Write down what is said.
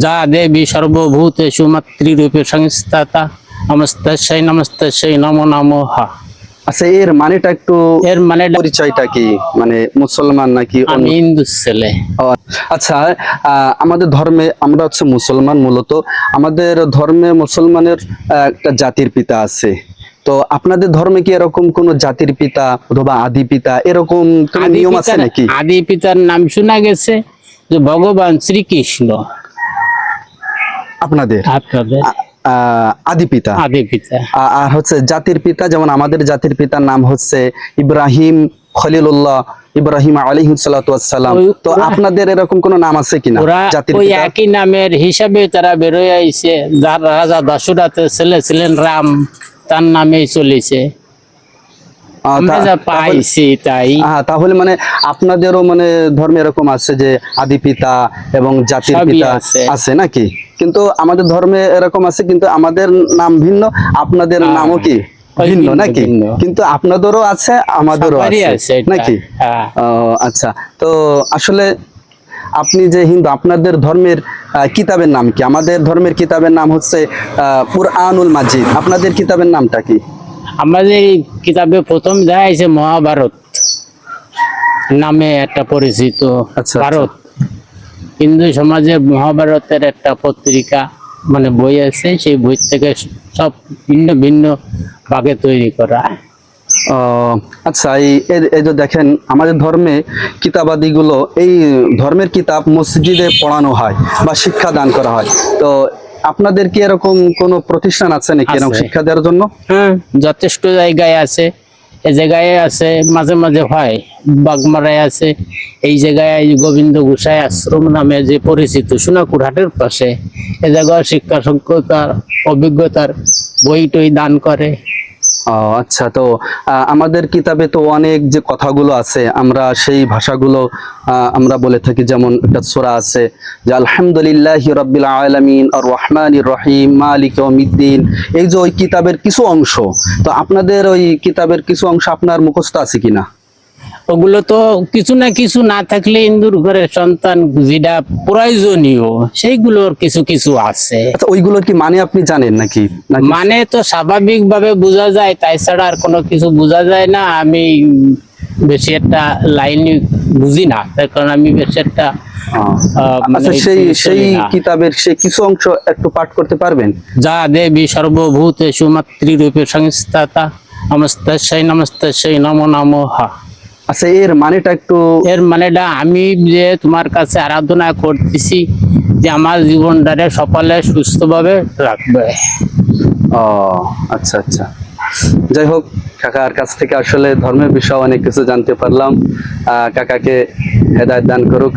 যা দেবী সর্বভূতেষু মাতৃরূপে সংস্থাতা নমস্তস্যৈ নমস্তস্যৈ নমো নমঃ। আচ্ছা, এর মানেটা একটু, এর মানে পরিচয়টা কি, মানে মুসলমান নাকি আমি হিন্দু ছেলে। ও, আচ্ছা, আমাদের ধর্মে আমরা হচ্ছে মুসলমান মূলত। আমাদের ধর্মে মুসলমানের একটা জাতির পিতা আছে। তো আপনাদের ধর্মে কি এরকম কোন জাতির পিতা অথবা আদি পিতা এরকম কোন নিয়ম আছে নাকি? আদি পিতার নাম শোনা গেছে যে ভগবান শ্রীকৃষ্ণ। আপনাদের আপনাদের আদি পিতা। আদি পিতা। আর হচ্ছে জাতির পিতা, যেমন আমাদের জাতির পিতার নাম হচ্ছে ইব্রাহিম খলিলুল্লাহ, ইব্রাহিম আলাইহিস সালাতু ওয়াস সালাম। তো আপনাদের এরকম কোন নাম আছে কিনা জাতির ওই পিতা? একই নামের হিসাবে তারা বেরোয় আইছে। যার রাজা দশরথের ছেলে ছিলেন রাম, তার নামেই চলেছে। আমরা যা পাইছি তাই। তাহলে মানে আপনাদেরও মানে ধর্মে এরকম আছে যে আদি পিতা এবং জাতির পিতা আছে নাকি? কিন্তু আমাদের ধর্মে এরকম আছে, কিন্তু আমাদের নাম ভিন্ন, আপনাদের নামও কি ভিন্ন নাকি? কিন্তু আপনাদেরও আছে, আমাদেরও আছে নাকি? আচ্ছা, তো আসলে আপনি যে হিন্দু, আপনাদের ধর্মের কিতাবের নাম কি? আমাদের ধর্মের কিতাবের নাম হচ্ছে কুরআনুল মাজিদ। আপনাদের কিতাবের নামটা কি? আমাদের কিতাবে প্রথম দেখা যাচ্ছে মহাভারত নামে একটা পরিচিত। ভারত হিন্দু সমাজে মহাভারতের একটা পত্রিকা মানে বই আছে, সেই বই থেকে সব ভিন্ন ভিন্ন ভাগে তৈরি করা। আচ্ছা, এই যে দেখেন আমাদের ধর্মে কিতাবাদিগুলো, এই ধর্মের কিতাব মসজিদে পড়ানো হয় বা শিক্ষা দান করা হয়। তো আপনাদের কি এরকম কোন প্রতিষ্ঠান আছে নাকি এরকম শিক্ষা দেওয়ার জন্য? হ্যাঁ, যথেষ্ট জায়গায় আছে। এই জায়গায় আছে, মাঝে মাঝে হয় বাগমারায় আছে। এই জায়গায় গোবিন্দ গোসাই আশ্রম নামে যে পরিচিত সোনাকুরহাটের পাশে, এ জায়গায় শিক্ষা সংখ্যার অভিজ্ঞতার বই টই দান করে। আচ্ছা, তো আমাদের কিতাবে তো অনেক যে কথাগুলো আছে, আমরা সেই ভাষাগুলো আমরা বলে থাকি। যেমন একটা সূরা আছে যে আলহামদুলিল্লাহি রাব্বিল আলামিন আর রহমানির রহিম মালিক ইয়াউমিদ্দিন। এই যে ওই কিতাবের কিছু অংশ, তো আপনাদের ওই কিতাবের কিছু অংশ আপনার মুখস্থ আছে কিনা? ওগুলো তো কিছু না কিছু না থাকলে হিন্দুর ঘরে সন্তান যেটা প্রয়োজনীয় সেইগুলোর কিছু কিছু আছে। আচ্ছা, ওইগুলোর কি মানে আপনি জানেন নাকি? মানে তো স্বাভাবিক ভাবে বোঝা যায়, তাই ছাড়া আর কোনো কিছু বোঝা যায় না। আমি বেশি একটা লাইন বুঝি না, তার কারণ আমি বেশি একটা আচ্ছা, সেই কিতাবের সেই কিছু অংশ একটু পাঠ করতে পারবেন? যা দেবী সর্বভূতেষু মাতৃরূপে সংস্থাতা নমস্তস্যৈ নমস্তস্যৈ নমো নমঃ। আচ্ছা, এর মানেটা একটু, এর মানেটা আমি যে তোমার কাছে আরাধনা করতেছি যে আমার জীবনটারে সকালে সুস্থভাবে রাখবে। আচ্ছা আচ্ছা, যাই হোক, কাকার কাছ থেকে আসলে ধর্মের বিষয়ে অনেক কিছু জানতে পারলাম। কাকাকে হেদায়েত দান করুক।